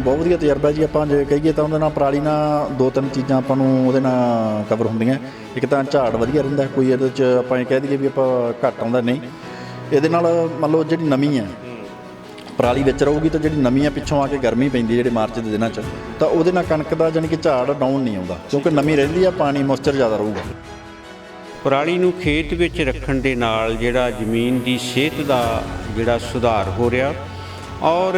बहुत वधिया तजर्बा जी। आपां जे कहीए तां उहदे नाल पराली नाल दो तीन चीज़ां आपां नूं उहदे नाल कवर हुंदियां। एक तां झाड़ वधिया रहिंदा, कोई इहदे च आपां कह दईए भी आपां घट आउंदा नहीं। इहदे नाल मंन लओ जिहड़ी नमी है पराली विच रहूगी तो जिहड़ी नमी है पिछों आके गर्मी पैंदी जिहड़े मार्च के दिनां च, तां उहदे नाल कणक दा जानी कि झाड़ डाउन नहीं आउंदा, क्योंकि नमी रहिंदी आ, पानी मॉइस्चर ज़्यादा रहूगा। पराली ਨੂੰ ਖੇਤ ਵਿੱਚ ਰੱਖਣ ਦੇ ਨਾਲ ਜਿਹੜਾ ਜ਼ਮੀਨ ਦੀ ਸਿਹਤ ਦਾ ਜਿਹੜਾ ਸੁਧਾਰ ਹੋ ਰਿਹਾ ਔਰ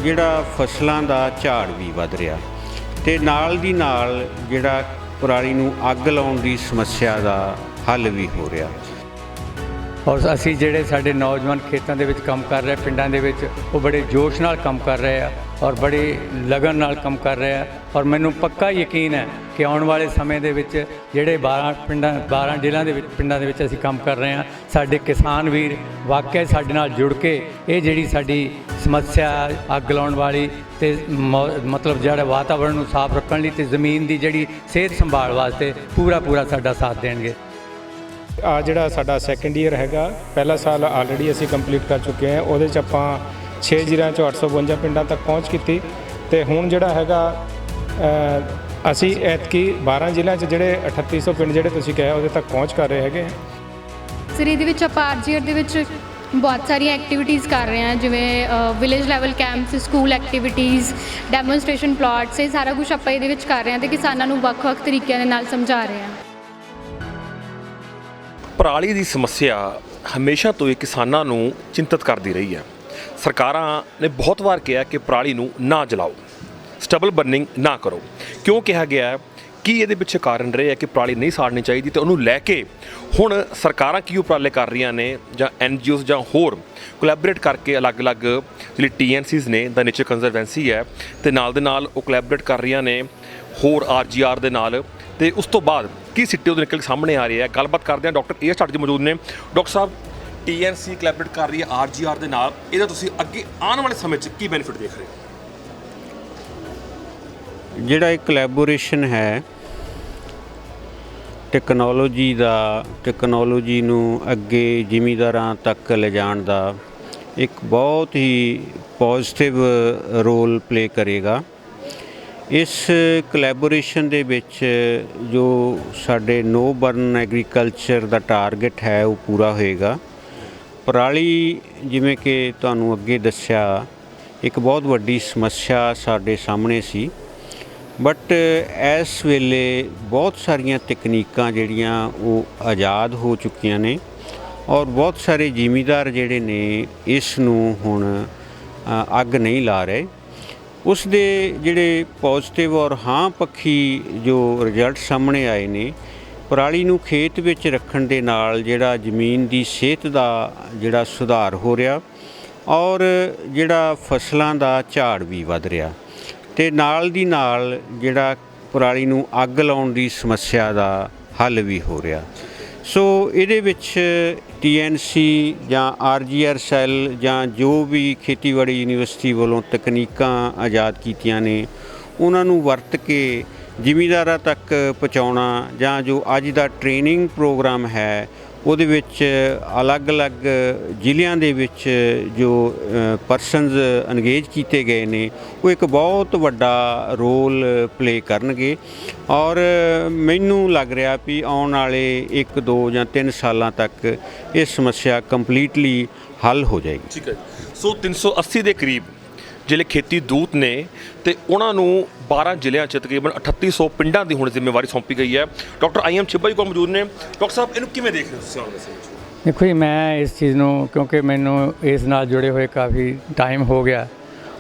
ਜਿਹੜਾ ਫਸਲਾਂ ਦਾ ਝਾੜ ਵੀ ਵਧ ਰਿਹਾ ਤੇ ਨਾਲ ਦੀ ਨਾਲ ਜਿਹੜਾ ਪਰਾਲੀ ਨੂੰ ਅੱਗ ਲਾਉਣ ਦੀ ਸਮੱਸਿਆ ਦਾ ਹੱਲ ਵੀ ਹੋ ਰਿਹਾ। ਔਰ ਅਸੀਂ ਜਿਹੜੇ ਸਾਡੇ ਨੌਜਵਾਨ ਖੇਤਾਂ ਦੇ ਵਿੱਚ ਕੰਮ ਕਰ ਰਹੇ ਪਿੰਡਾਂ ਦੇ ਵਿੱਚ ਉਹ ਬੜੇ ਜੋਸ਼ ਨਾਲ ਕੰਮ ਕਰ ਰਹੇ ਆ ਔਰ ਬੜੀ ਲਗਨ ਨਾਲ ਕੰਮ ਕਰ ਰਹੇ ਆ ਔਰ ਮੈਨੂੰ ਪੱਕਾ ਯਕੀਨ ਹੈ ਕਿ ਆਉਣ ਵਾਲੇ ਸਮੇਂ ਦੇ ਵਿੱਚ ਜਿਹੜੇ 12 ਜ਼ਿਲ੍ਹਿਆਂ ਦੇ ਵਿੱਚ ਪਿੰਡਾਂ ਦੇ ਵਿੱਚ ਅਸੀਂ ਕੰਮ ਕਰ ਰਹੇ ਹਾਂ, ਸਾਡੇ ਕਿਸਾਨ ਵੀਰ ਵਾਕਿਆ ਸਾਡੇ ਨਾਲ ਜੁੜ ਕੇ ਇਹ ਜਿਹੜੀ ਸਾਡੀ ਸਮੱਸਿਆ ਅੱਗ ਲਾਉਣ ਵਾਲੀ ਅਤੇ ਮਤਲਬ ਜਿਹੜਾ ਵਾਤਾਵਰਣ ਨੂੰ ਸਾਫ਼ ਰੱਖਣ ਲਈ ਅਤੇ ਜ਼ਮੀਨ ਦੀ ਜਿਹੜੀ ਸਿਹਤ ਸੰਭਾਲ ਵਾਸਤੇ ਪੂਰਾ ਸਾਡਾ ਸਾਥ ਦੇਣਗੇ। ਆ ਜਿਹੜਾ ਸਾਡਾ ਸੈਕੰਡ ਈਅਰ ਹੈਗਾ, ਪਹਿਲਾ ਸਾਲ ਆਲਰੇਡੀ ਅਸੀਂ ਕੰਪਲੀਟ ਕਰ ਚੁੱਕੇ ਹਾਂ। ਉਹਦੇ 'ਚ ਆਪਾਂ 6 ਜ਼ਿਲ੍ਹਿਆਂ 'ਚੋਂ 852 ਪਿੰਡਾਂ ਤੱਕ ਪਹੁੰਚ ਕੀਤੀ ਅਤੇ ਹੁਣ ਜਿਹੜਾ ਹੈਗਾ ਅਸੀਂ ਐਤਕੀ 12 ਜ਼ਿਲ੍ਹਿਆਂ 'ਚ ਜਿਹੜੇ 3800 ਪਿੰਡ ਜਿਹੜੇ ਤੁਸੀਂ ਕਿਹਾ ਉਹਦੇ ਤੱਕ ਪਹੁੰਚ ਕਰ ਰਹੇ ਹੈਗੇ। ਸਰ ਇਹਦੇ ਵਿੱਚ ਆਪਾਂ ਆਰਜੀਆਰ ਦੇ ਵਿੱਚ ਬਹੁਤ ਸਾਰੀਆਂ ਐਕਟੀਵਿਟੀਜ਼ ਕਰ ਰਹੇ ਹਾਂ, ਜਿਵੇਂ village level campus, school activities, demonstration plots, ਇਹ ਸਾਰਾ ਕੁਛ ਆਪਾਂ ਇਹਦੇ ਵਿੱਚ ਕਰ ਰਹੇ ਹਾਂ ਅਤੇ ਕਿਸਾਨਾਂ ਨੂੰ ਵੱਖ-ਵੱਖ ਤਰੀਕਿਆਂ ਦੇ ਨਾਲ ਸਮਝਾ ਰਹੇ ਹਾਂ। ਪਰਾਲੀ ਦੀ ਸਮੱਸਿਆ ਹਮੇਸ਼ਾ ਤੋਂ ਹੀ ਕਿਸਾਨਾਂ ਨੂੰ ਚਿੰਤਤ ਕਰਦੀ ਰਹੀ ਹੈ। ਸਰਕਾਰਾਂ ਨੇ ਬਹੁਤ ਵਾਰ ਕਿਹਾ ਕਿ ਪਰਾਲੀ ਨੂੰ ਨਾ ਜਲਾਓ, ਸਟਬਲ ਬਰਨਿੰਗ ਨਾ ਕਰੋ। ਕਿਉਂ ਕਿਹਾ ਗਿਆ ਕਿ ਇਹਦੇ ਪਿੱਛੇ ਕਾਰਨ ਰਹੇ ਹੈ ਕਿ ਪਰਾਲੀ ਨਹੀਂ ਸਾੜਨੀ ਚਾਹੀਦੀ, ਤੇ ਉਹਨੂੰ ਲੈ ਕੇ ਹੁਣ ਸਰਕਾਰਾਂ ਕੀ ਉਪਰਾਲੇ ਕਰ ਰਹੀਆਂ ਨੇ ਜਾਂ NGOs ਜਾਂ ਹੋਰ ਕੋਲੈਬੋਰੇਟ ਕਰਕੇ ਅਲੱਗ-ਅਲੱਗ ਜਿਹੜੀ TNCs ਨੇ ਦਾ ਨੇਚਰ ਕੰਜ਼ਰਵੈਂਸੀ ਹੈ ਤੇ ਨਾਲ ਦੇ ਨਾਲ ਉਹ ਕੋਲੈਬੋਰੇਟ ਕਰ ਰਹੀਆਂ ਨੇ ਹੋਰ RGR ਦੇ ਨਾਲ, ਤੇ ਉਸ ਤੋਂ ਬਾਅਦ ਕੀ ਸਿੱਟੇ ਉਹਦੇ ਨਿਕਲ ਕੇ ਸਾਹਮਣੇ ਆ ਰਹੇ ਆ। ਗੱਲਬਾਤ ਕਰਦੇ ਹਾਂ, ਡਾਕਟਰ AS ਸਾਡੇ 'ਚ ਮੌਜੂਦ ਨੇ। ਡਾਕਟਰ ਸਾਹਿਬ, TNC ਕੋਲੈਬੋਰੇਟ ਕਰ ਰਹੀ ਹੈ RGR ਦੇ ਨਾਲ, ਇਹਦਾ ਤੁਸੀਂ ਅੱਗੇ ਆਉਣ ਵਾਲੇ ਸਮੇਂ 'ਚ ਕੀ ਬੈਨੀਫਿਟ ਦੇਖ ਰਹੇ ਹੋ? ਜਿਹੜਾ ਇਹ ਕੋਲੈਬੋਰੇਸ਼ਨ ਹੈ ਟੈਕਨੋਲੋਜੀ ਨੂੰ ਅੱਗੇ ਜ਼ਿਮੀਂਦਾਰਾਂ ਤੱਕ ਲਿਜਾਣ ਦਾ ਇੱਕ ਬਹੁਤ ਹੀ ਪੋਜ਼ਿਟਿਵ ਰੋਲ ਪਲੇ ਕਰੇਗਾ। ਇਸ ਕੋਲੈਬੋਰੇਸ਼ਨ ਦੇ ਵਿੱਚ ਜੋ ਸਾਡੇ ਨੋ ਬਰਨ ਐਗਰੀਕਲਚਰ ਦਾ ਟਾਰਗੇਟ ਹੈ ਉਹ ਪੂਰਾ ਹੋਏਗਾ। ਪਰਾਲੀ ਜਿਵੇਂ ਕਿ ਤੁਹਾਨੂੰ ਅੱਗੇ ਦੱਸਿਆ ਇੱਕ ਬਹੁਤ ਵੱਡੀ ਸਮੱਸਿਆ ਸਾਡੇ ਸਾਹਮਣੇ ਸੀ, ਬਟ ਇਸ ਵੇਲੇ ਬਹੁਤ ਸਾਰੀਆਂ ਤਕਨੀਕਾਂ ਜਿਹੜੀਆਂ ਉਹ ਆਜ਼ਾਦ ਹੋ ਚੁੱਕੀਆਂ ਨੇ ਔਰ ਬਹੁਤ ਸਾਰੇ ਜ਼ਿਮੀਂਦਾਰ ਜਿਹੜੇ ਨੇ ਇਸ ਨੂੰ ਹੁਣ ਅੱਗ ਨਹੀਂ ਲਾ ਰਹੇ। ਉਸ ਦੇ ਜਿਹੜੇ ਪੋਜ਼ਿਟਿਵ ਔਰ ਹਾਂ ਪੱਖੀ ਜੋ ਰਿਜ਼ਲਟ ਸਾਹਮਣੇ ਆਏ ਨੇ, ਪਰਾਲੀ ਨੂੰ ਖੇਤ ਵਿੱਚ ਰੱਖਣ ਦੇ ਨਾਲ ਜਿਹੜਾ ਜ਼ਮੀਨ ਦੀ ਸਿਹਤ ਦਾ ਜਿਹੜਾ ਸੁਧਾਰ ਹੋ ਰਿਹਾ ਔਰ ਜਿਹੜਾ ਫਸਲਾਂ ਦਾ ਝਾੜ ਵੀ ਵਧ ਰਿਹਾ ਤੇ ਨਾਲ ਦੀ ਨਾਲ ਜਿਹੜਾ ਪਰਾਲੀ ਨੂੰ ਅੱਗ ਲਾਉਣ ਦੀ ਸਮੱਸਿਆ ਦਾ ਹੱਲ ਵੀ ਹੋ ਰਿਹਾ। ਸੋ ਇਹਦੇ ਵਿੱਚ TNC ਜਾਂ RGR ਸੈੱਲ ਜਾਂ ਜੋ ਵੀ ਖੇਤੀਬਾੜੀ ਯੂਨੀਵਰਸਿਟੀ ਵੱਲੋਂ ਤਕਨੀਕਾਂ ਆਜ਼ਾਦ ਕੀਤੀਆਂ ਨੇ ਉਹਨਾਂ ਨੂੰ ਵਰਤ ਕੇ ਜ਼ਿਮੀਂਦਾਰਾਂ ਤੱਕ ਪਹੁੰਚਾਉਣਾ ਜਾਂ ਜੋ ਅੱਜ ਦਾ ਟ੍ਰੇਨਿੰਗ ਪ੍ਰੋਗਰਾਮ ਹੈ ਉਹਦੇ ਵਿੱਚ ਅਲੱਗ-ਅਲੱਗ ਜ਼ਿਲ੍ਹਿਆਂ ਦੇ ਵਿੱਚ ਜੋ ਪਰਸਨਜ਼ ਇੰਗੇਜ ਕੀਤੇ ਗਏ ਨੇ ਉਹ ਇੱਕ ਬਹੁਤ ਵੱਡਾ ਰੋਲ ਪਲੇ ਕਰਨਗੇ ਔਰ ਮੈਨੂੰ ਲੱਗ ਰਿਹਾ ਵੀ ਆਉਣ ਵਾਲੇ 1, 2 ਜਾਂ 3 ਸਾਲਾਂ ਤੱਕ ਇਹ ਸਮੱਸਿਆ ਕੰਪਲੀਟਲੀ ਹੱਲ ਹੋ ਜਾਏਗੀ। ਠੀਕ ਹੈ। ਸੋ 380 ਦੇ ਕਰੀਬ ਜਿਹੜੇ ਖੇਤੀ ਦੂਤ ਨੇ ਤੇ ਉਹਨਾਂ ਨੂੰ 12 ਜ਼ਿਲ੍ਹਿਆਂ 'ਚ ਤਕਰੀਬਨ 3800 ਪਿੰਡਾਂ ਦੀ ਹੁਣ ਜ਼ਿੰਮੇਵਾਰੀ ਸੌਂਪੀ ਗਈ ਹੈ। ਡਾਕਟਰ IM ਚਿੱਬਾ ਜੀ ਕੋਲ ਮੌਜੂਦ ਨੇ। ਡਾਕਟਰ ਸਾਹਿਬ, ਇਹਨੂੰ ਕਿਵੇਂ ਦੇਖ ਰਹੇ ਹੋ ਤੁਸੀਂ ਆਉਣ ਵਾਲੇ ਸਮੇਂ 'ਚ? ਦੇਖੋ ਜੀ, ਮੈਂ ਇਸ ਚੀਜ਼ ਨੂੰ ਕਿਉਂਕਿ ਮੈਨੂੰ ਇਸ ਨਾਲ ਜੁੜੇ ਹੋਏ ਕਾਫੀ ਟਾਈਮ ਹੋ ਗਿਆ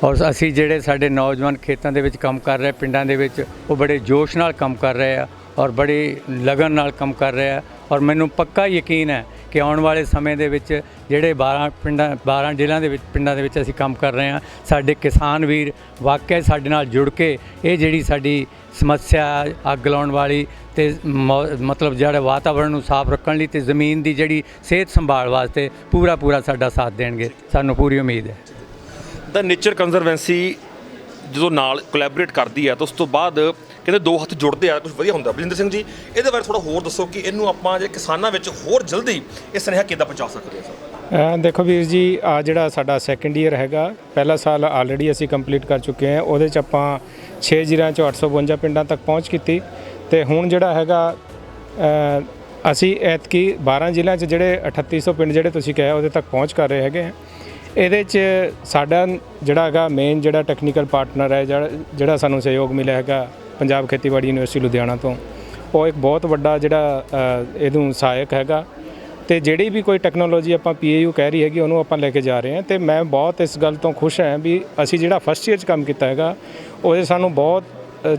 ਔਰ ਅਸੀਂ ਜਿਹੜੇ ਸਾਡੇ ਨੌਜਵਾਨ ਖੇਤਾਂ ਦੇ ਵਿੱਚ ਕੰਮ ਕਰ ਰਹੇ ਪਿੰਡਾਂ ਦੇ ਵਿੱਚ ਉਹ ਬੜੇ ਜੋਸ਼ ਨਾਲ ਕੰਮ ਕਰ ਰਹੇ ਆ ਔਰ ਬੜੀ ਲਗਨ ਨਾਲ ਕੰਮ ਕਰ ਰਹੇ ਆ ਔਰ ਮੈਨੂੰ ਪੱਕਾ ਯਕੀਨ ਹੈ ਕਿ ਆਉਣ ਵਾਲੇ ਸਮੇਂ ਦੇ ਵਿੱਚ ਜਿਹੜੇ 12 ਜ਼ਿਲ੍ਹਿਆਂ ਦੇ ਵਿੱਚ ਪਿੰਡਾਂ ਦੇ ਵਿੱਚ ਅਸੀਂ ਕੰਮ ਕਰ ਰਹੇ ਹਾਂ, ਸਾਡੇ ਕਿਸਾਨ ਵੀਰ ਵਾਕਿਆ ਸਾਡੇ ਨਾਲ ਜੁੜ ਕੇ ਇਹ ਜਿਹੜੀ ਸਾਡੀ ਸਮੱਸਿਆ ਅੱਗ ਲਾਉਣ ਵਾਲੀ ਅਤੇ ਮਤਲਬ ਜਿਹੜਾ ਵਾਤਾਵਰਣ ਨੂੰ ਸਾਫ਼ ਰੱਖਣ ਲਈ ਅਤੇ ਜ਼ਮੀਨ ਦੀ ਜਿਹੜੀ ਸਿਹਤ ਸੰਭਾਲ ਵਾਸਤੇ ਪੂਰਾ ਸਾਡਾ ਸਾਥ ਦੇਣਗੇ। ਸਾਨੂੰ ਪੂਰੀ ਉਮੀਦ ਹੈ। ਦਾ ਨੇਚਰ ਕੰਜ਼ਰਵੈਂਸੀ ਜਦੋਂ ਨਾਲ ਕੋਲੈਬੋਰੇਟ ਕਰਦੀ ਹੈ ਤਾਂ ਉਸ ਤੋਂ ਬਾਅਦ ਕਹਿੰਦੇ ਦੋ ਹੱਥ ਜੁੜਦੇ ਆ, ਕੁਝ ਵਧੀਆ ਹੁੰਦਾ। ਬਲਜਿੰਦਰ ਸਿੰਘ ਜੀ, ਇਹਦੇ ਬਾਰੇ ਥੋੜ੍ਹਾ ਹੋਰ ਦੱਸੋ ਕਿ ਇਹਨੂੰ ਆਪਾਂ ਜੇ ਕਿਸਾਨਾਂ ਵਿੱਚ ਹੋਰ ਜਲਦੀ ਇਹ ਸੁਨੇਹਾ ਕਿੱਦਾਂ ਪਹੁੰਚਾ ਸਕਦੇ ਹਾਂ ਸਰ? ਦੇਖੋ ਵੀਰ ਜੀ, ਆ ਜਿਹੜਾ ਸਾਡਾ ਸੈਕੰਡ ਈਅਰ ਹੈਗਾ, ਪਹਿਲਾ ਸਾਲ ਆਲਰੇਡੀ ਅਸੀਂ ਕੰਪਲੀਟ ਕਰ ਚੁੱਕੇ ਹਾਂ। ਉਹਦੇ 'ਚ ਆਪਾਂ 6 ਜ਼ਿਲ੍ਹਿਆਂ 'ਚੋਂ 852 ਪਿੰਡਾਂ ਤੱਕ ਪਹੁੰਚ ਕੀਤੀ ਤੇ ਹੁਣ ਜਿਹੜਾ ਹੈਗਾ ਅਸੀਂ ਐਤਕੀ 12 ਜ਼ਿਲ੍ਹਿਆਂ 'ਚ ਜਿਹੜੇ 3800 ਪਿੰਡ ਜਿਹੜੇ ਤੁਸੀਂ ਕਿਹਾ ਉਹਦੇ ਤੱਕ ਪਹੁੰਚ ਕਰ ਰਹੇ ਹੈਗੇ ਆ। ਇਹਦੇ 'ਚ ਸਾਡਾ ਜਿਹੜਾ ਹੈਗਾ ਮੇਨ ਜਿਹੜਾ ਟੈਕਨੀਕਲ ਪਾਰਟਨਰ ਹੈ, ਜਿਹੜਾ ਸਾਨੂੰ ਸਹਿਯੋਗ ਮਿਲਿਆ ਹੈਗਾ ਪੰਜਾਬ ਖੇਤੀਬਾੜੀ ਯੂਨੀਵਰਸਿਟੀ ਲੁਧਿਆਣਾ ਤੋਂ, ਉਹ ਇੱਕ ਬਹੁਤ ਵੱਡਾ ਜਿਹੜਾ ਇਹਨੂੰ ਸਹਾਇਕ ਹੈਗਾ। ਤੇ ਜਿਹੜੀ ਵੀ ਕੋਈ ਟੈਕਨੋਲੋਜੀ ਆਪਾਂ PAU ਕਹਿ ਰਹੀ ਹੈਗੀ ਉਹਨੂੰ ਆਪਾਂ ਲੈ ਕੇ ਜਾ ਰਹੇ ਹਾਂ। ਤੇ ਮੈਂ ਬਹੁਤ ਇਸ ਗੱਲ ਤੋਂ ਖੁਸ਼ ਹਾਂ ਵੀ ਅਸੀਂ ਜਿਹੜਾ ਫਸਟ ਈਅਰ 'ਚ ਕੰਮ ਕੀਤਾ ਹੈਗਾ ਉਹਦੇ ਸਾਨੂੰ ਬਹੁਤ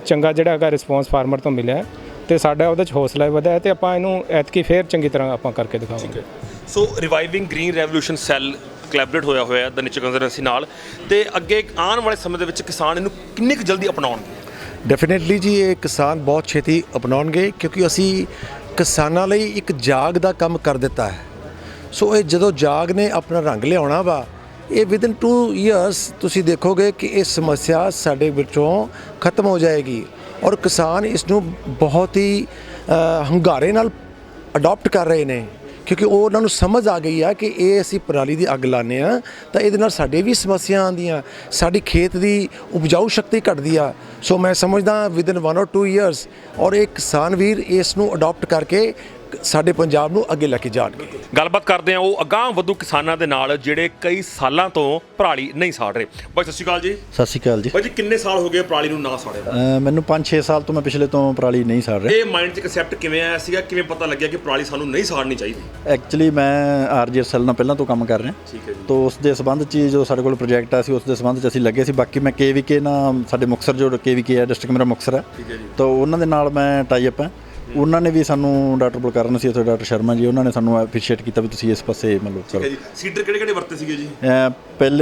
ਚੰਗਾ ਜਿਹੜਾ ਹੈਗਾ ਰਿਸਪੌਂਸ ਫਾਰਮਰ ਤੋਂ ਮਿਲਿਆ ਤੇ ਸਾਡਾ ਉਹਦੇ 'ਚ ਹੌਸਲਾ ਵਧਿਆ ਤੇ ਆਪਾਂ ਇਹਨੂੰ ਐਤਕੀ ਫੇਰ ਚੰਗੀ ਤਰ੍ਹਾਂ ਆਪਾਂ ਕਰਕੇ ਦਿਖਾਵਾਂਗੇ। ਸੋ ਰਿਵਾਈਵਿੰਗ ਗ੍ਰੀਨ ਰੈਵੋਲੂਸ਼ਨ ਸੈੱਲ ਕੋਲੈਬੋਰੇਟ ਹੋਇਆ ਹੋਇਆ ਹੈ ਦ ਨੇਚਰ ਕੰਜ਼ਰਵੇਂਸੀ ਨਾਲ, ਤੇ ਅੱਗੇ ਆਉਣ ਵਾਲੇ ਸਮੇਂ ਦੇ ਵਿੱਚ ਕਿਸਾਨ ਇਹਨੂੰ ਕਿੰਨੀ ਕੁ ਜਲਦੀ ਅਪਣਾਉਣਗੇ? ਡੈਫੀਨੇਟਲੀ ਜੀ, ਇਹ ਕਿਸਾਨ ਬਹੁਤ ਛੇਤੀ ਅਪਣਾਉਣਗੇ ਕਿਉਂਕਿ ਅਸੀਂ ਕਿਸਾਨਾਂ ਲਈ ਇੱਕ ਜਾਗ ਦਾ ਕੰਮ ਕਰ ਦਿੱਤਾ ਹੈ। ਸੋ ਇਹ ਜਦੋਂ ਜਾਗ ਨੇ ਆਪਣਾ ਰੰਗ ਲਿਆਉਣਾ ਵਾ, ਇਹ ਵਿਦਨ 2 ਇਅਰਸ ਤੁਸੀਂ ਦੇਖੋਗੇ ਕਿ ਇਹ ਸਮੱਸਿਆ ਸਾਡੇ ਵਿੱਚੋਂ ਖਤਮ ਹੋ ਜਾਏਗੀ ਔਰ ਕਿਸਾਨ ਇਸ ਨੂੰ ਬਹੁਤ ਹੀ ਹੰਗਾਰੇ ਨਾਲ ਅਡਾਪਟ ਕਰ ਰਹੇ ਨੇ ਕਿਉਂਕਿ ਉਹ ਉਹਨਾਂ ਨੂੰ ਸਮਝ ਆ ਗਈ ਆ ਕਿ ਇਹ ਅਸੀਂ ਪਰਾਲੀ ਦੀ ਅੱਗ ਲਾਉਂਦੇ ਆ ਤਾਂ ਇਹਦੇ ਨਾਲ ਸਾਡੇ ਵੀ ਸਮੱਸਿਆ ਆਉਂਦੀਆਂ, ਸਾਡੀ ਖੇਤ ਦੀ ਉਪਜਾਊ ਸ਼ਕਤੀ ਘਟਦੀ ਆ। ਸੋ ਮੈਂ ਸਮਝਦਾ ਵਿਦਨ 1 or 2 ਇਅਰਸ ਔਰ ਇਹ ਕਿਸਾਨ ਵੀਰ ਇਸ ਨੂੰ ਅਡਾਪਟ ਕਰਕੇ ਸਾਡੇ ਪੰਜਾਬ ਨੂੰ ਅੱਗੇ ਲੈ ਕੇ ਜਾਣਗੇ। ਗੱਲਬਾਤ ਕਰਦੇ ਆ ਉਹ ਅਗਾਂਹ ਵਧੂ ਕਿਸਾਨਾਂ ਦੇ ਨਾਲ ਜਿਹੜੇ ਕਈ ਸਾਲਾਂ ਤੋਂ ਪਰਾਲੀ ਨਹੀਂ ਸਾੜ ਰਹੇ। ਬਾਈ ਸਤਿ ਸ਼੍ਰੀ ਅਕਾਲ ਜੀ। ਸਤਿ ਸ਼੍ਰੀ ਅਕਾਲ ਜੀ। ਬਾਈ ਜੀ, ਕਿੰਨੇ ਸਾਲ ਹੋ ਗਏ ਪਰਾਲੀ ਨੂੰ ਨਾ ਸਾੜਿਆ? ਮੈਨੂੰ 5-6 ਸਾਲ ਤੋਂ ਮੈਂ ਪਿਛਲੇ ਤੋਂ ਪਰਾਲੀ ਨਹੀਂ ਸਾੜ ਰਿਹਾ। ਇਹ ਮਾਈਂਡ 'ਚ ਕਨਸੈਪਟ ਕਿਵੇਂ ਆਇਆ ਸੀਗਾ, ਕਿਵੇਂ ਪਤਾ ਲੱਗਿਆ ਕਿ ਪਰਾਲੀ ਸਾਨੂੰ ਨਹੀਂ ਸਾੜਨੀ ਚਾਹੀਦੀ? ਐਕਚੁਅਲੀ ਮੈਂ RGSL ਨਾਲ ਪਹਿਲਾਂ ਤੋਂ ਕੰਮ ਕਰ ਰਿਹਾ। ਠੀਕ ਹੈ ਜੀ। ਤੋਂ ਉਸ ਦੇ ਸੰਬੰਧ 'ਚ ਜੋ ਸਾਡੇ ਕੋਲ ਪ੍ਰੋਜੈਕਟ ਆ ਸੀ ਉਸ ਦੇ ਸੰਬੰਧ 'ਚ ਅਸੀਂ ਲੱਗੇ ਸੀ। ਬਾਕੀ ਮੈਂ KVK ਨਾਲ ਸਾਡੇ ਮੁਕਤਸਰ ਜੋ KVK ਹੈ ਡਿਸਟ੍ਰਿਕਟ ਮੇਰਾ ਮੁਕਤਸਰ ਹੈ, ਤਾਂ ਉਹਨਾਂ ਦੇ ਨਾਲ ਮੈਂ ਟਾਈ ਅਪ ਹੈ। ਉਹਨਾਂ ਨੇ ਵੀ ਸਾਨੂੰ ਡਾਕਟਰ ਬਲਕਰਨ ਸੀ ਉੱਥੇ ਡਾਕਟਰ ਸ਼ਰਮਾ ਜੀ, ਉਹਨਾਂ ਨੇ ਸਾਨੂੰ ਐਪਰੀਸ਼ੀਏਟ ਕੀਤਾ ਵੀ ਤੁਸੀਂ ਇਸ ਪਾਸੇ ਮਤਲਬ ਕਰੋ। ਜੀ ਸੀਡਰ ਕਿਹੜੇ ਵਰਤੇ ਸੀਗੇ ਜੀ?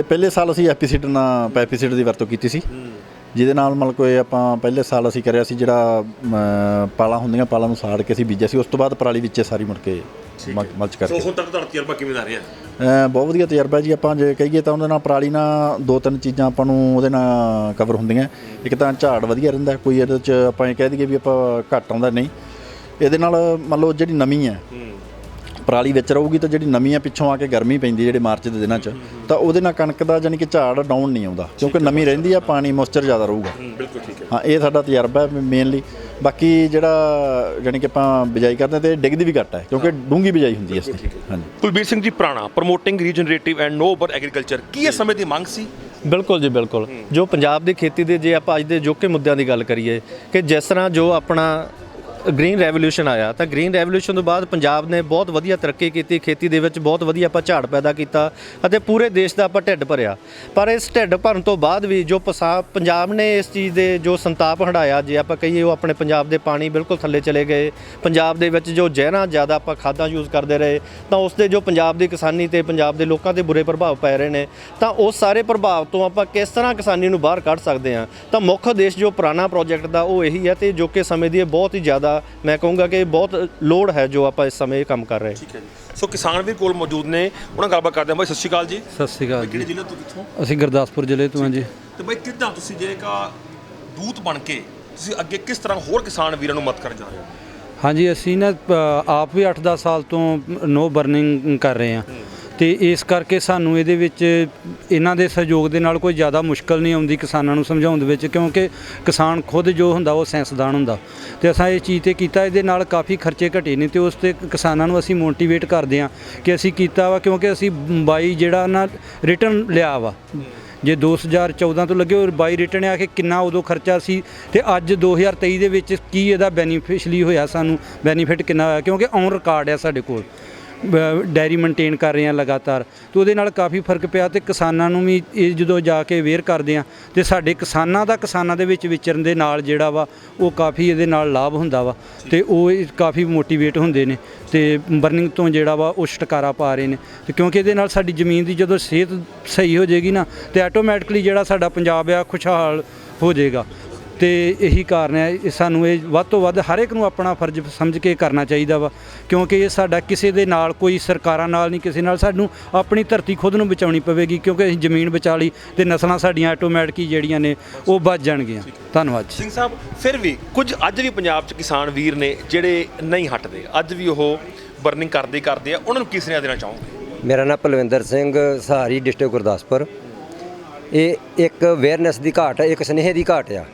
ਪਹਿਲੇ ਸਾਲ ਅਸੀਂ ਐਪੀਸੀਡਰ ਨਾਲ ਪੈਪੀਸੀਡ ਦੀ ਵਰਤੋਂ ਕੀਤੀ ਸੀ, ਜਿਹਦੇ ਨਾਲ ਮਤਲਬ ਕੋਈ ਆਪਾਂ ਪਹਿਲੇ ਸਾਲ ਅਸੀਂ ਕਰਿਆ ਸੀ ਜਿਹੜਾ ਪਾਲਾਂ ਹੁੰਦੀਆਂ, ਪਾਲਾਂ ਨੂੰ ਸਾੜ ਕੇ ਅਸੀਂ ਬੀਜਿਆ ਸੀ। ਉਸ ਤੋਂ ਬਾਅਦ ਪਰਾਲੀ ਵਿੱਚੇ ਸਾਰੀ ਮੁੜ ਕੇ ਮਲਚ ਕਰਕੇ। ਸੋ ਹੁਣ ਤੱਕ ਤੁਹਾਡਾ ਤਜਰਬਾ ਕਿਵੇਂ ਦਾ ਰਿਹਾ? ਬਹੁਤ ਵਧੀਆ ਤਜਰਬਾ ਜੀ। ਆਪਾਂ ਜੇ ਕਹੀਏ ਤਾਂ ਉਹਦੇ ਨਾਲ ਪਰਾਲੀ ਨਾਲ 2-3 ਚੀਜ਼ਾਂ ਆਪਾਂ ਨੂੰ ਉਹਦੇ ਨਾਲ ਕਵਰ ਹੁੰਦੀਆਂ। ਇੱਕ ਤਾਂ ਝਾੜ ਵਧੀਆ ਰਹਿੰਦਾ, ਕੋਈ ਇਹਦੇ 'ਚ ਆਪਾਂ ਇਹ ਕਹਿ ਦਈਏ ਵੀ ਆਪਾਂ ਘੱਟ ਆਉਂਦਾ ਨਹੀਂ। ਇਹਦੇ ਨਾਲ ਮੰਨ ਲਓ ਜਿਹੜੀ ਨਮੀ ਹੈ ਪਰਾਲੀ ਵਿੱਚ ਰਹੂਗੀ ਤਾਂ ਜਿਹੜੀ ਨਮੀ ਹੈ ਪਿੱਛੋਂ ਆ ਕੇ ਗਰਮੀ ਪੈਂਦੀ ਜਿਹੜੀ ਮਾਰਚ ਦੇ ਦਿਨਾਂ 'ਚ, ਤਾਂ ਉਹਦੇ ਨਾਲ ਕਣਕ ਦਾ ਜਾਨੀ ਕਿ ਝਾੜ ਡਾਊਨ ਨਹੀਂ ਆਉਂਦਾ ਕਿਉਂਕਿ ਨਮੀ ਰਹਿੰਦੀ ਆ, ਪਾਣੀ ਮੋਇਸਚਰ ਜ਼ਿਆਦਾ ਰਹੂਗਾ। ਬਿਲਕੁਲ ਠੀਕ ਹੈ। ਹਾਂ, ਇਹ ਸਾਡਾ ਤਜਰਬਾ ਹੈ ਮੇਨਲੀ। ਬਾਕੀ ਜਿਹੜਾ ਜਾਨੀ ਕਿ ਆਪਾਂ ਬਿਜਾਈ ਕਰਦੇ ਤੇ ਡਿੱਗਦੀ ਵੀ ਘੱਟ ਹੈ ਕਿਉਂਕਿ ਡੂੰਘੀ ਬਿਜਾਈ ਹੁੰਦੀ ਹੈ ਇਸ ਦੀ। ਹਾਂਜੀ। ਕੁਲਬੀਰ ਸਿੰਘ ਜੀ ਪ੍ਰਾਣਾ, ਪ੍ਰਮੋਟਿੰਗ ਰੀਜਨਰੇਟਿਵ ਐਂਡ ਨੋ ਅਰਬਨ ਐਗਰੀਕਲਚਰ, ਕੀ ਇਸ ਸਮੇਂ ਦੀ ਮੰਗ ਸੀ? ਬਿਲਕੁਲ ਜੀ, ਬਿਲਕੁਲ। ਜੋ ਪੰਜਾਬ ਦੀ ਖੇਤੀ ਦੇ ਜੇ ਆਪਾਂ ਅੱਜ ਦੇ ਅਜੋਕੇ ਮੁੱਦਿਆਂ ਦੀ ਗੱਲ ਕਰੀਏ ਕਿ ਜਿਸ ਤਰ੍ਹਾਂ ਜੋ ਆਪਣਾ ਗ੍ਰੀਨ ਰੈਵੋਲੂਸ਼ਨ ਆਇਆ, ਤਾਂ ਗ੍ਰੀਨ ਰੈਵੋਲੂਸ਼ਨ ਤੋਂ ਬਾਅਦ ਪੰਜਾਬ ਨੇ ਬਹੁਤ ਵਧੀਆ ਤਰੱਕੀ ਕੀਤੀ, ਖੇਤੀ ਦੇ ਵਿੱਚ ਬਹੁਤ ਵਧੀਆ ਆਪਾਂ ਝਾੜ ਪੈਦਾ ਕੀਤਾ ਅਤੇ ਪੂਰੇ ਦੇਸ਼ ਦਾ ਆਪਾਂ ਢਿੱਡ ਭਰਿਆ। ਪਰ ਇਸ ਢਿੱਡ ਭਰਨ ਤੋਂ ਬਾਅਦ ਵੀ ਜੋ ਪੰਜਾਬ ਨੇ ਇਸ ਚੀਜ਼ ਦੇ ਜੋ ਸੰਤਾਪ ਹੰਢਾਇਆ, ਜੇ ਆਪਾਂ ਕਹੀਏ ਉਹ ਆਪਣੇ ਪੰਜਾਬ ਦੇ ਪਾਣੀ ਬਿਲਕੁਲ ਥੱਲੇ ਚਲੇ ਗਏ। ਪੰਜਾਬ ਦੇ ਵਿੱਚ ਜੋ ਜ਼ਹਿਰਾਂ ਜ਼ਿਆਦਾ ਆਪਾਂ ਖਾਦਾਂ ਯੂਜ਼ ਕਰਦੇ ਰਹੇ, ਤਾਂ ਉਸ ਦੇ ਜੋ ਪੰਜਾਬ ਦੀ ਕਿਸਾਨੀ ਤੇ ਪੰਜਾਬ ਦੇ ਲੋਕਾਂ ਤੇ ਬੁਰੇ ਪ੍ਰਭਾਵ ਪੈ ਰਹੇ ਨੇ। ਤਾਂ ਉਸ ਸਾਰੇ ਪ੍ਰਭਾਵ ਤੋਂ ਆਪਾਂ ਕਿਸ ਤਰ੍ਹਾਂ ਕਿਸਾਨੀ ਨੂੰ ਬਾਹਰ ਕੱਢ ਸਕਦੇ ਹਾਂ, ਤਾਂ ਮੁੱਖ ਉਦੇਸ਼ ਜੋ ਪੁਰਾਣਾ ਪ੍ਰੋਜੈਕਟ ਦਾ ਉਹ ਇਹੀ ਹੈ ਤੇ ਜੋ ਕਿ ਸਮੇਂ ਦੀ ਬਹੁਤ ਹੀ ਜ਼ਿਆਦਾ ਮੈਂ ਕਹੂੰਗਾ ਕਿ ਬਹੁਤ ਲੋੜ ਹੈ ਜੋ ਆਪਾਂ ਇਸ ਸਮੇਂ ਕੰਮ ਕਰ ਰਹੇ। ਠੀਕ ਹੈ ਜੀ। ਸੋ ਕਿਸਾਨ ਵੀ ਕੋਲ ਮੌਜੂਦ ਨੇ, ਉਹਨਾਂ ਗੱਲਬਾਤ ਕਰਦੇ ਹਾਂ। ਬਾਈ ਸਤਿ ਸ਼੍ਰੀ ਅਕਾਲ ਜੀ। ਸਤਿ ਸ਼੍ਰੀ ਅਕਾਲ ਕਿਹੜੇ ਜ਼ਿਲ੍ਹੇ ਤੋਂ ਕਿੱਥੋਂ? ਅਸੀਂ ਗੁਰਦਾਸਪੁਰ ਜ਼ਿਲ੍ਹੇ ਤੋਂ ਹਾਂ ਜੀ। ਤੇ ਬਾਈ ਕਿੱਦਾਂ ਤੁਸੀਂ ਜਿਹੜਾ ਦੂਤ ਬਣ ਕੇ ਤੁਸੀਂ ਅੱਗੇ ਕਿਸ ਤਰ੍ਹਾਂ ਹੋਰ ਕਿਸਾਨ ਵੀਰਾਂ ਨੂੰ ਮਦਦ ਕਰਨ ਜਾ ਰਹੇ ਹੋ? ਹਾਂਜੀ, ਅਸੀਂ ਨਾ ਆਪ ਵੀ 8-10 ਸਾਲ ਤੋਂ ਨੋ ਬਰਨਿੰਗ ਕਰ ਰਹੇ ਹਾਂ ਤੇ ਇਸ ਕਰਕੇ ਸਾਨੂੰ ਇਹਦੇ ਵਿੱਚ ਇਹਨਾਂ ਦੇ ਸਹਿਯੋਗ ਦੇ ਨਾਲ ਕੋਈ ਜ਼ਿਆਦਾ ਮੁਸ਼ਕਲ ਨਹੀਂ ਆਉਂਦੀ ਕਿਸਾਨਾਂ ਨੂੰ ਸਮਝਾਉਣ ਦੇ ਵਿੱਚ, ਕਿਉਂਕਿ ਕਿਸਾਨ ਖੁਦ ਜੋ ਹੁੰਦਾ ਉਹ ਸਾਇੰਸਦਾਨ ਹੁੰਦਾ ਤੇ ਅਸਾਂ ਇਹ ਚੀਜ਼ ਤੇ ਕੀਤਾ। ਇਹਦੇ ਨਾਲ ਕਾਫੀ ਖਰਚੇ ਘਟੇ ਨੇ ਤੇ ਉਸ ਤੇ ਕਿਸਾਨਾਂ ਨੂੰ ਅਸੀਂ ਮੋਟੀਵੇਟ ਕਰਦੇ ਹਾਂ ਕਿ ਅਸੀਂ ਕੀਤਾ ਵਾ ਕਿਉਂਕਿ ਅਸੀਂ 22 ਜਿਹੜਾ ਨਾ ਰਿਟਰਨ ਲਿਆ ਵਾ। ਜੇ 2014 ਤੋਂ ਲੱਗੇ ਔਰ 22 ਰਿਟਰਨ ਆ ਕਿ ਕਿੰਨਾ ਉਦੋਂ ਖਰਚਾ ਸੀ ਤੇ ਅੱਜ 2023 ਦੇ ਵਿੱਚ ਕੀ ਇਹਦਾ ਬੈਨੀਫਿਸ਼ਲੀ ਹੋਇਆ, ਸਾਨੂੰ ਬੈਨੀਫਿਟ ਕਿੰਨਾ ਹੋਇਆ, ਕਿਉਂਕਿ ਔਨ ਰਿਕਾਰਡ ਆ ਸਾਡੇ ਕੋਲ, ਡਾਇਰੀ ਮੇਨਟੇਨ ਕਰ ਰਹੇ ਹਾਂ ਲਗਾਤਾਰ। ਅਤੇ ਉਹਦੇ ਨਾਲ ਕਾਫੀ ਫਰਕ ਪਿਆ ਅਤੇ ਕਿਸਾਨਾਂ ਨੂੰ ਵੀ ਇਹ ਜਦੋਂ ਜਾ ਕੇ ਅਵੇਅਰ ਕਰਦੇ ਹਾਂ ਅਤੇ ਸਾਡੇ ਕਿਸਾਨਾਂ ਦੇ ਵਿੱਚ ਵਿਚਰਨ ਦੇ ਨਾਲ ਜਿਹੜਾ ਵਾ ਉਹ ਕਾਫੀ ਇਹਦੇ ਨਾਲ ਲਾਭ ਹੁੰਦਾ ਵਾ ਅਤੇ ਉਹ ਕਾਫੀ ਮੋਟੀਵੇਟ ਹੁੰਦੇ ਨੇ ਅਤੇ ਬਰਨਿੰਗ ਤੋਂ ਜਿਹੜਾ ਵਾ ਉਹ ਛੁਟਕਾਰਾ ਪਾ ਰਹੇ ਨੇ। ਅਤੇ ਕਿਉਂਕਿ ਇਹਦੇ ਨਾਲ ਸਾਡੀ ਜ਼ਮੀਨ ਦੀ ਜਦੋਂ ਸਿਹਤ ਸਹੀ ਹੋ ਜਾਏਗੀ ਨਾ ਅਤੇ ਆਟੋਮੈਟਿਕਲੀ ਜਿਹੜਾ ਸਾਡਾ ਪੰਜਾਬ ਆ ਖੁਸ਼ਹਾਲ ਹੋ ਜਾਏਗਾ। ਅਤੇ ਇਹੀ ਕਾਰਨ ਹੈ ਸਾਨੂੰ ਇਹ ਵੱਧ ਤੋਂ ਵੱਧ ਹਰ ਇੱਕ ਨੂੰ ਆਪਣਾ ਫਰਜ਼ ਸਮਝ ਕੇ ਕਰਨਾ ਚਾਹੀਦਾ ਵਾ, ਕਿਉਂਕਿ ਇਹ ਸਾਡਾ ਕਿਸੇ ਦੇ ਨਾਲ ਕੋਈ ਸਰਕਾਰਾਂ ਨਾਲ ਨਹੀਂ, ਕਿਸੇ ਨਾਲ ਸਾਨੂੰ ਆਪਣੀ ਧਰਤੀ ਖੁਦ ਨੂੰ ਬਚਾਉਣੀ ਪਵੇਗੀ, ਕਿਉਂਕਿ ਅਸੀਂ ਜ਼ਮੀਨ ਬਚਾ ਲਈ ਅਤੇ ਨਸਲਾਂ ਸਾਡੀਆਂ ਆਟੋਮੈਟਿਕ ਜਿਹੜੀਆਂ ਨੇ ਉਹ ਬਚ ਜਾਣਗੀਆਂ। ਧੰਨਵਾਦ ਜੀ। ਸਿੰਘ ਸਾਹਿਬ, ਫਿਰ ਵੀ ਕੁਝ ਅੱਜ ਵੀ ਪੰਜਾਬ 'ਚ ਕਿਸਾਨ ਵੀਰ ਨੇ ਜਿਹੜੇ ਨਹੀਂ ਹਟਦੇ, ਅੱਜ ਵੀ ਉਹ ਬਰਨਿੰਗ ਕਰਦੇ ਆ, ਉਹਨਾਂ ਨੂੰ ਕੀ ਸੁਨੇਹਾ ਦੇਣਾ ਚਾਹੋਗੇ? ਮੇਰਾ ਨਾਮ ਪਲਵਿੰਦਰ ਸਿੰਘ, ਸਹਾਰੀ ਡਿਸਟ੍ਰਿਕਟ ਗੁਰਦਾਸਪੁਰ। ਇਹ ਇੱਕ ਅਵੇਅਰਨੈਸ ਦੀ ਘਾਟ ਹੈ, ਇੱਕ ਸੁਨੇਹੇ ਦੀ ਘਾਟ ਆ,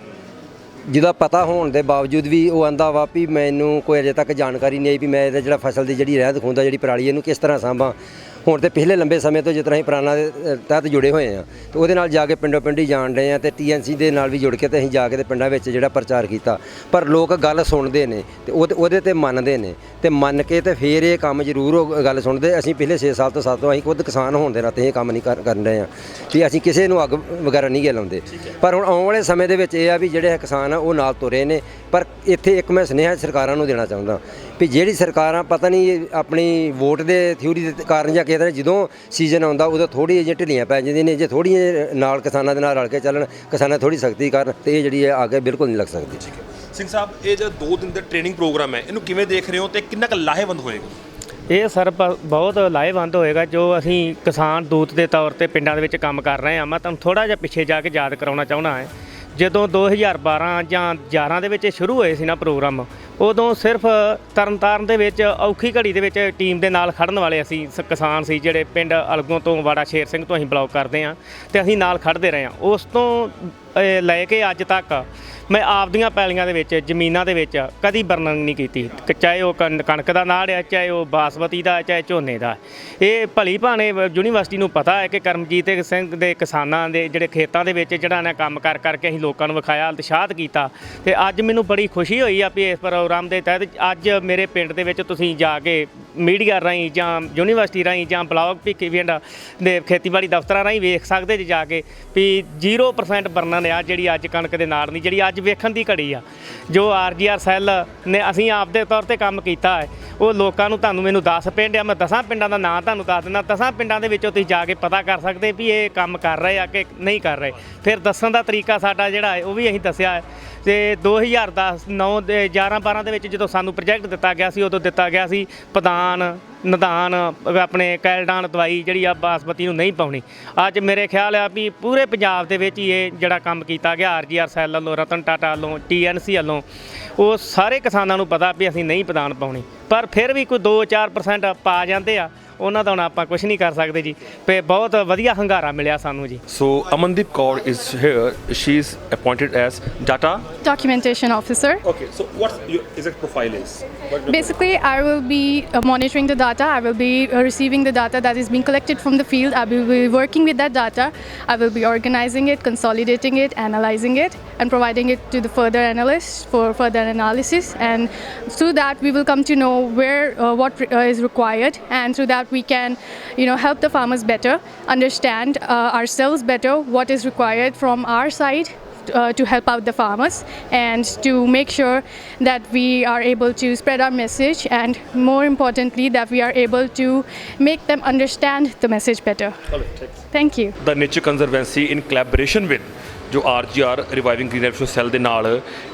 ਜਿਹਦਾ ਪਤਾ ਹੋਣ ਦੇ ਬਾਵਜੂਦ ਵੀ ਉਹ ਆਂਦਾ ਵਾ ਵੀ ਮੈਨੂੰ ਕੋਈ ਅਜੇ ਤੱਕ ਜਾਣਕਾਰੀ ਨਹੀਂ ਆਈ ਵੀ ਮੈਂ ਇਹਦਾ ਜਿਹੜਾ ਫਸਲ ਦੀ ਜਿਹੜੀ ਰਹਿੰਦ ਖੂੰਹਦ ਜਿਹੜੀ ਪਰਾਲੀ ਇਹਨੂੰ ਕਿਸ ਤਰ੍ਹਾਂ ਸਾਂਭਾਂ। ਹੁਣ ਤੇ ਪਿਛਲੇ ਲੰਬੇ ਸਮੇਂ ਤੋਂ ਜਿਸ ਤਰ੍ਹਾਂ ਅਸੀਂ ਪ੍ਰਾਣਾ ਦੇ ਤਹਿਤ ਜੁੜੇ ਹੋਏ ਆ ਤੇ ਉਹਦੇ ਨਾਲ ਜਾ ਕੇ ਪਿੰਡੋਂ ਪਿੰਡ ਹੀ ਜਾਣ ਰਹੇ ਆ ਤੇ TNC ਦੇ ਨਾਲ ਵੀ ਜੁੜ ਕੇ ਤੇ ਅਸੀਂ ਜਾ ਕੇ ਤੇ ਪਿੰਡਾਂ ਵਿੱਚ ਜਿਹੜਾ ਪ੍ਰਚਾਰ ਕੀਤਾ। ਪਰ ਲੋਕ ਗੱਲ ਸੁਣਦੇ ਨੇ ਤੇ ਉਹਦੇ ਤੇ ਮੰਨਦੇ ਨੇ ਤੇ ਮੰਨ ਕੇ ਤੇ ਫਿਰ ਇਹ ਕੰਮ ਜ਼ਰੂਰ ਉਹ ਗੱਲ ਸੁਣਦੇ। ਅਸੀਂ ਪਿਛਲੇ 6 ਸਾਲ ਤੋਂ 7 ਤੋਂ ਅਸੀਂ ਖੁਦ ਕਿਸਾਨ ਹੋਣ ਦੇ ਨਾਤੇ ਇਹ ਕੰਮ ਨਹੀਂ ਕਰਨ ਰਹੇ ਆ ਕਿ ਅਸੀਂ ਕਿਸੇ ਨੂੰ ਅੱਗ ਵਗੈਰਾ ਨਹੀਂ ਗੇ ਲਾਉਂਦੇ। ਪਰ ਹੁਣ ਆਉਣ ਵਾਲੇ ਸਮੇਂ ਦੇ ਵਿੱਚ ਇਹ ਆ ਵੀ ਜਿਹੜੇ ਕਿਸਾਨ ਆ ਉਹ ਨਾਲ ਤੁਰੇ ਨੇ। ਪਰ ਇੱਥੇ ਇੱਕ ਮੈਂ ਸੁਨੇਹਾ ਸਰਕਾਰਾਂ ਨੂੰ ਦੇਣਾ ਚਾਹੁੰਦਾ ਵੀ ਜਿਹੜੀ ਸਰਕਾਰਾਂ ਪਤਾ ਨਹੀਂ ਆਪਣੀ ਵੋਟ ਦੇ ਥਿਊਰੀ ਦੇ ਕਾਰਨ ਜਾਂ ਕਿਤੇ ਜਦੋਂ ਸੀਜ਼ਨ ਆਉਂਦਾ ਉਦੋਂ ਥੋੜ੍ਹੀ ਜਿਹੀ ਢਿੱਲੀਆਂ ਪੈ ਜਾਂਦੀਆਂ ਨੇ। ਜੇ ਥੋੜ੍ਹੀਆਂ ਨਾਲ ਕਿਸਾਨਾਂ ਦੇ ਨਾਲ ਰਲ ਕੇ ਚੱਲਣ, ਕਿਸਾਨਾਂ ਥੋੜ੍ਹੀ ਸਖਤੀ ਕਰਨ ਤੇ ਇਹ ਜਿਹੜੀ ਹੈ ਅੱਗੇ ਬਿਲਕੁਲ ਨਹੀਂ ਲੱਗ ਸਕਦੀ। ਸਿੰਘ ਸਾਹਿਬ, ਇਹ ਜੋ 2 ਦਿਨ ਦਾ ਟ੍ਰੇਨਿੰਗ ਪ੍ਰੋਗਰਾਮ ਹੈ, ਇਹਨੂੰ ਕਿਵੇਂ ਦੇਖ ਰਹੇ ਹੋ ਤੇ ਕਿੰਨਾ ਕੁ ਲਾਹੇਵੰਦ ਹੋਏਗਾ? ਇਹ ਸਰ ਬਹੁਤ ਲਾਹੇਵੰਦ ਹੋਏਗਾ। ਜੋ ਅਸੀਂ ਕਿਸਾਨ ਦੂਤ ਦੇ ਤੌਰ ਤੇ ਪਿੰਡਾਂ ਦੇ ਵਿੱਚ ਕੰਮ ਕਰ ਰਹੇ ਹਾਂ, ਮੈਂ ਤੁਹਾਨੂੰ ਥੋੜ੍ਹਾ ਜਿਹਾ ਪਿੱਛੇ ਜਾ ਕੇ ਯਾਦ ਕਰਾਉਣਾ ਚਾਹੁੰਦਾ ਹਾਂ। ਜਦੋਂ 2012 ਜਾਂ 11 ਦੇ ਵਿੱਚ ਸ਼ੁਰੂ ਹੋਏ ਸੀ ਨਾ ਪ੍ਰੋਗਰਾਮ, ਉਦੋਂ ਸਿਰਫ ਤਰਨਤਾਰਨ ਦੇ ਵਿੱਚ ਔਖੀ ਘੜੀ ਦੇ ਵਿੱਚ ਟੀਮ ਦੇ ਨਾਲ ਖੜਨ ਵਾਲੇ ਅਸੀਂ ਕਿਸਾਨ ਸੀ, ਜਿਹੜੇ ਪਿੰਡ ਅਲਗੋਂ ਤੋਂ ਵਾੜਾ ਸ਼ੇਰ ਸਿੰਘ ਤੋਂ ਅਸੀਂ ਬਲੌਗ ਕਰਦੇ ਹਾਂ ਤੇ ਅਸੀਂ ਨਾਲ ਖੜਦੇ ਰਹੇ ਹਾਂ। ਉਸ ਤੋਂ ਲੈ ਕੇ ਅੱਜ ਤੱਕ ਮੈਂ ਆਪਦੀਆਂ ਪੈਲੀਆਂ ਦੇ ਵਿੱਚ, ਜ਼ਮੀਨਾਂ ਦੇ ਵਿੱਚ ਕਦੀ ਬਰਨਿੰਗ ਨਹੀਂ ਕੀਤੀ, ਚਾਹੇ ਉਹ ਕਣਕ ਦਾ ਨਾੜ ਹੈ, ਚਾਹੇ ਉਹ ਬਾਸਮਤੀ ਦਾ, ਚਾਹੇ ਝੋਨੇ ਦਾ। ਇਹ ਭਲੀ ਭਾਣੇ ਯੂਨੀਵਰਸਿਟੀ ਨੂੰ ਪਤਾ ਹੈ ਕਿ ਕਰਮਜੀਤ ਸਿੰਘ ਦੇ ਕਿਸਾਨਾਂ ਦੇ ਜਿਹੜੇ ਖੇਤਾਂ ਦੇ ਵਿੱਚ ਜਿਹੜਾ ਨੇ ਕੰਮ ਕਰਕੇ ਅਸੀਂ ਲੋਕਾਂ ਨੂੰ ਵਿਖਾਇਆ, ਉਤਸ਼ਾਹਤ ਕੀਤਾ। ਤੇ ਅੱਜ ਮੈਨੂੰ ਬੜੀ ਖੁਸ਼ੀ ਹੋਈ ਆ ਵੀ ਇਸ ਪ੍ਰੋਗਰਾਮ ਦੇ ਤਹਿਤ ਅੱਜ ਮੇਰੇ ਪਿੰਡ ਦੇ ਵਿੱਚ ਤੁਸੀਂ ਜਾ ਕੇ ਮੀਡੀਆ ਰਾਹੀਂ ਜਾਂ ਯੂਨੀਵਰਸਿਟੀ ਰਾਹੀਂ ਜਾਂ ਬਲਾਕ ਭਿੱਖੀਵਿੰਡ ਦੇ ਖੇਤੀਬਾੜੀ ਦਫ਼ਤਰਾਂ ਰਾਹੀਂ ਵੇਖ ਸਕਦੇ ਜੇ ਜਾ ਕੇ ਵੀ 0% ਬਰਨਨ ਆ ਜਿਹੜੀ ਅੱਜ ਕਣਕ ਦੇ ਨਾੜ ਨਹੀਂ, ਜਿਹੜੀ ਅੱਜ ਵੇਖਣ ਦੀ ਘੜੀ ਆ। ਜੋ RGR ਸੈੱਲ ਨੇ ਅਸੀਂ ਆਪਦੇ ਤੌਰ ਤੇ ਕੰਮ ਕੀਤਾ ਹੈ, ਉਹ ਲੋਕਾਂ ਨੂੰ ਤੁਹਾਨੂੰ ਮੈਨੂੰ 10 ਪਿੰਡ ਆ, ਮੈਂ 10 ਪਿੰਡਾਂ ਦਾ ਨਾਂ ਤੁਹਾਨੂੰ ਦੱਸ ਦਿੰਦਾ। 10 ਪਿੰਡਾਂ ਦੇ ਵਿੱਚੋਂ ਤੁਸੀਂ ਜਾ ਕੇ ਪਤਾ ਕਰ ਸਕਦੇ ਵੀ ਇਹ ਕੰਮ ਕਰ ਰਹੇ ਆ ਕਿ ਨਹੀਂ ਕਰ ਰਹੇ। ਫਿਰ ਦੱਸਣ ਦਾ ਤਰੀਕਾ ਸਾਡਾ ਜਿਹੜਾ ਹੈ ਉਹ ਵੀ ਅਸੀਂ ਦੱਸਿਆ ਹੈ। ਤੇ 2010 ਦੇ 11-12 ਦੇ ਵਿੱਚ ਜਦੋਂ ਸਾਨੂੰ ਪ੍ਰੋਜੈਕਟ ਦਿੱਤਾ ਗਿਆ ਸੀ, ਉਦੋਂ ਦਿੱਤਾ ਗਿਆ ਸੀ ਪ੍ਰਧਾਨ ਨਿਦਾਨ ਆਪਣੇ ਕੈਲਡਾਨ ਦਵਾਈ ਜਿਹੜੀ ਆ ਬਾਸਮਤੀ ਨੂੰ ਨਹੀਂ ਪਾਉਣੀ। ਅੱਜ ਮੇਰੇ ਖਿਆਲ ਆ ਵੀ ਪੂਰੇ ਪੰਜਾਬ ਦੇ ਵਿੱਚ ਹੀ ਇਹ ਜਿਹੜਾ ਕੰਮ ਕੀਤਾ ਗਿਆ RGR ਸੈੱਲ ਵੱਲੋਂ, ਰਤਨ ਟਾਟਾ ਵੱਲੋਂ, TNC ਵੱਲੋਂ, ਉਹ ਸਾਰੇ ਕਿਸਾਨਾਂ ਨੂੰ ਪਤਾ ਵੀ ਅਸੀਂ ਨਹੀਂ ਪ੍ਰਧਾਨ ਪਾਉਣੀ। ਪਰ ਫਿਰ ਵੀ ਕੋਈ 2-4% ਪਾ ਜਾਂਦੇ ਆ, ਉਹਨਾਂ ਦਾ ਹੁਣ ਆਪਾਂ ਕੁਝ ਨਹੀਂ ਕਰ ਸਕਦੇ ਜੀ। ਤੇ ਬਹੁਤ ਵਧੀਆ ਹੰਗਾਰਾ ਮਿਲਿਆ ਸਾਨੂੰ ਜੀ। So Amandeep Kaur is here. She is appointed as data Documentation officer. Okay, so what your exact profile is? Basically, I will be monitoring the data. I will be receiving the data that is being collected from the field. I will be working with that data. I will be organizing it, consolidating it, analyzing it, and providing it to the further analysts for further analysis. And through that, we will come to know where what is required, and through that we can, help the farmers better understand ourselves better what is required from our side. To help out the farmers and to make sure that we are able to spread our message, and more importantly that we are able to make them understand the message better. Thank you. The Nature Conservancy in collaboration with ਜੋ RGR ਰਿਵਾਈਵਿੰਗ green revolution cell ਦੇ ਨਾਲ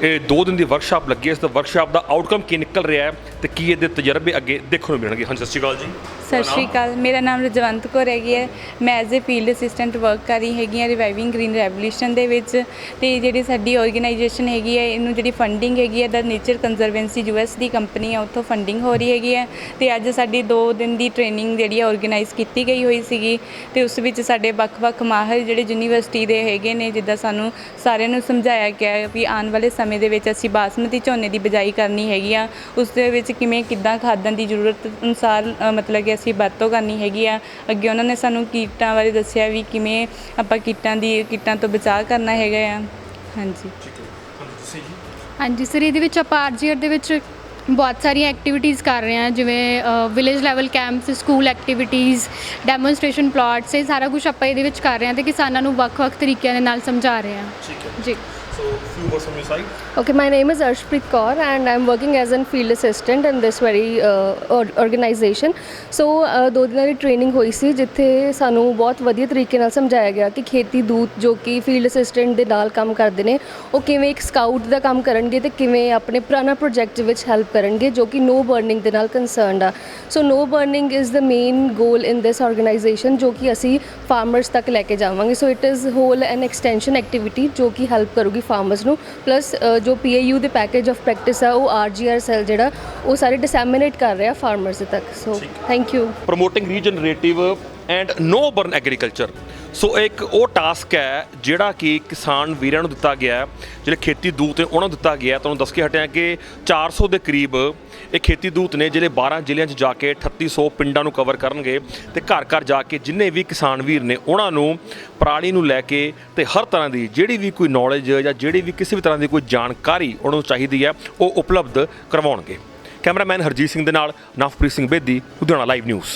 ਇਹ 2 ਦਿਨ ਦੀ workshop ਲੱਗੀ ਹੈ। ਇਸ workshop ਦਾ outcome ਕੀ ਨਿਕਲ ਰਿਹਾ ਹੈ ਤੇ ਕੀ ਇਹਦੇ ਤਜਰਬੇ ਅੱਗੇ ਦੇਖਣ ਨੂੰ ਮਿਲਣਗੇ? ਹਾਂਜੀ, ਸਤਿ ਸ਼੍ਰੀ ਅਕਾਲ ਜੀ। ਸਤਿ ਸ਼੍ਰੀ ਅਕਾਲ, ਮੇਰਾ ਨਾਮ ਰਜਵੰਤ ਕੌਰ ਹੈਗੀ ਹੈ। ਮੈਂ as a field assistant work ਕਰ ਰਹੀ ਹੈਗੀ ਹਾਂ ਰਿਵਾਈਵਿੰਗ ਗ੍ਰੀਨ ਰੈਵੋਲੂਸ਼ਨ ਦੇ ਵਿੱਚ। ਤੇ ਜਿਹੜੀ ਸਾਡੀ ਆਰਗੇਨਾਈਜੇਸ਼ਨ ਹੈਗੀ ਹੈ, ਇਹਨੂੰ ਜਿਹੜੀ ਫੰਡਿੰਗ ਹੈਗੀ ਹੈ ਦਾ ਨੇਚਰ ਕੰਜ਼ਰਵੇਂਸੀ US ਦੀ ਕੰਪਨੀ ਹੈ, ਉੱਥੋਂ ਫੰਡਿੰਗ ਹੋ ਰਹੀ ਹੈਗੀ ਹੈ। ਤੇ ਅੱਜ ਸਾਡੀ 2 ਦਿਨ ਦੀ ਟ੍ਰੇਨਿੰਗ ਜਿਹੜੀ ਹੈ ਆਰਗੇਨਾਈਜ਼ ਕੀਤੀ ਗਈ ਹੋਈ ਸੀਗੀ। ਤੇ ਉਸ ਵਿੱਚ ਸਾਡੇ ਵੱਖ-ਵੱਖ ਮਾਹਰ ਜਿਹੜੇ ਯੂਨੀਵਰਸਿਟੀ ਦੇ ਹੈਗੇ ਨੇ, ਜਿੱਦਾਂ ਸਾਨੂੰ ਸਾਰਿਆਂ ਨੂੰ ਸਮਝਾਇਆ ਗਿਆ ਵੀ ਆਉਣ ਵਾਲੇ ਸਮੇਂ ਦੇ ਵਿੱਚ ਅਸੀਂ ਬਾਸਮਤੀ ਝੋਨੇ ਦੀ ਬਿਜਾਈ ਕਰਨੀ ਹੈਗੀ ਆ, ਉਸ ਦੇ ਵਿੱਚ ਕਿੱਦਾਂ ਖਾਦਾਂ ਦੀ ਜ਼ਰੂਰਤ ਅਨੁਸਾਰ ਮਤਲਬ ਕਿ ਅਸੀਂ ਵਰਤੋਂ ਕਰਨੀ ਹੈਗੀ ਆ। ਅੱਗੇ ਉਹਨਾਂ ਨੇ ਸਾਨੂੰ ਕੀਟਾਂ ਬਾਰੇ ਦੱਸਿਆ ਵੀ ਕਿਵੇਂ ਆਪਾਂ ਕੀਟਾਂ ਤੋਂ ਬਚਾਅ ਕਰਨਾ ਹੈਗਾ ਆ। ਹਾਂਜੀ ਹਾਂਜੀ ਸਰ, ਇਹਦੇ ਵਿੱਚ ਆਪਾਂ RGR ਦੇ ਵਿੱਚ ਬਹੁਤ ਸਾਰੀਆਂ ਐਕਟੀਵਿਟੀਜ਼ ਕਰ ਰਹੇ ਹਾਂ, ਜਿਵੇਂ village level campus, school activities, demonstration plots, ਇਹ ਸਾਰਾ ਕੁਝ ਆਪਾਂ ਇਹਦੇ ਵਿੱਚ ਕਰ ਰਹੇ ਹਾਂ ਤੇ ਕਿਸਾਨਾਂ ਨੂੰ ਵੱਖ-ਵੱਖ ਤਰੀਕਿਆਂ ਦੇ ਨਾਲ ਸਮਝਾ ਰਹੇ ਹਾਂ। ਠੀਕ ਹੈ ਜੀ। So few words from your side. Okay, my name is Arshpreet Kaur and I'm working as a field assistant in this very organization. So 2 ਦਿਨਾਂ ਦੀ ਟ੍ਰੇਨਿੰਗ ਹੋਈ ਸੀ, ਜਿੱਥੇ ਸਾਨੂੰ ਬਹੁਤ ਵਧੀਆ ਤਰੀਕੇ ਨਾਲ ਸਮਝਾਇਆ ਗਿਆ ਕਿ ਖੇਤੀ ਦੂਤ ਜੋ ਕਿ ਫੀਲਡ ਅਸਿਸਟੈਂਟ ਦੇ ਨਾਲ ਕੰਮ ਕਰਦੇ ਨੇ, ਉਹ ਕਿਵੇਂ ਇੱਕ ਸਕਾਊਟ ਦਾ ਕੰਮ ਕਰਨਗੇ ਤੇ ਕਿਵੇਂ ਆਪਣੇ ਪੁਰਾਣਾ ਪ੍ਰੋਜੈਕਟ ਵਿੱਚ ਹੈਲਪ ਹੈਲਪ ਕਰਨਗੇ ਜੋ ਕਿ ਨੋ ਬਰਨਿੰਗ ਦੇ ਨਾਲ ਕੰਸਰਨਡ ਆ। So no burning is the main goal in this organisation ਜੋ ਕਿ ਅਸੀਂ ਫਾਰਮਰਸ ਤੱਕ ਲੈ ਕੇ ਜਾਵਾਂਗੇ। So it is whole an extension activity ਜੋ ਕਿ ਹੈਲਪ ਕਰੂਗੀ ਫਾਰਮਰਸ ਨੂੰ, ਪਲੱਸ ਜੋ PAU ਦੇ ਪੈਕੇਜ ਆਫ ਪ੍ਰੈਕਟਿਸ ਆ ਉਹ RGR ਸੈੱਲ ਜਿਹੜਾ ਉਹ ਸਾਰੇ ਡਿਸੈਮੀਨੇਟ ਕਰ ਰਿਹਾ ਫਾਰਮਰਸ ਦੇ ਤੱਕ। So thank you. Promoting regenerative and no burn agriculture. So ਇੱਕ ਉਹ ਟਾਸਕ ਹੈ ਜਿਹੜਾ ਕਿ ਕਿਸਾਨ ਵੀਰਾਂ ਨੂੰ ਦਿੱਤਾ ਗਿਆ ਹੈ, ਜਿਹੜੇ ਖੇਤੀ ਦੂਤ ਨੇ ਉਹਨਾਂ ਨੂੰ ਦਿੱਤਾ ਗਿਆ। ਤੁਹਾਨੂੰ ਦੱਸ ਕੇ ਹਟਿਆ ਕਿ 400 ਦੇ ਕਰੀਬ ਇਹ ਖੇਤੀ ਦੂਤ ਨੇ ਜਿਹੜੇ 12 ਜ਼ਿਲ੍ਹਿਆਂ 'ਚ ਜਾ ਕੇ 3800 ਪਿੰਡਾਂ ਨੂੰ ਕਵਰ ਕਰਨਗੇ ਤੇ ਘਰ ਘਰ ਜਾ ਕੇ ਜਿੰਨੇ ਵੀ ਕਿਸਾਨ ਵੀਰ ਨੇ ਉਹਨਾਂ ਨੂੰ ਪਰਾਲੀ ਨੂੰ ਲੈ ਕੇ ਤੇ ਹਰ ਤਰ੍ਹਾਂ ਦੀ ਜਿਹੜੀ ਵੀ ਕੋਈ ਨੌਲੇਜ ਜਾਂ ਜਿਹੜੀ ਵੀ ਕਿਸੇ ਵੀ ਤਰ੍ਹਾਂ ਦੀ ਕੋਈ ਜਾਣਕਾਰੀ ਉਹਨਾਂ ਨੂੰ ਚਾਹੀਦੀ ਹੈ ਉਹ ਉਪਲਬਧ ਕਰਵਾਉਣਗੇ। ਕੈਮਰਾਮੈਨ ਹਰਜੀਤ ਸਿੰਘ ਦੇ ਨਾਲ ਨਵਪ੍ਰੀਤ ਸਿੰਘ ਬੇਦੀ, ਲੁਧਿਆਣਾ ਲਾਈਵ ਨਿਊਜ਼।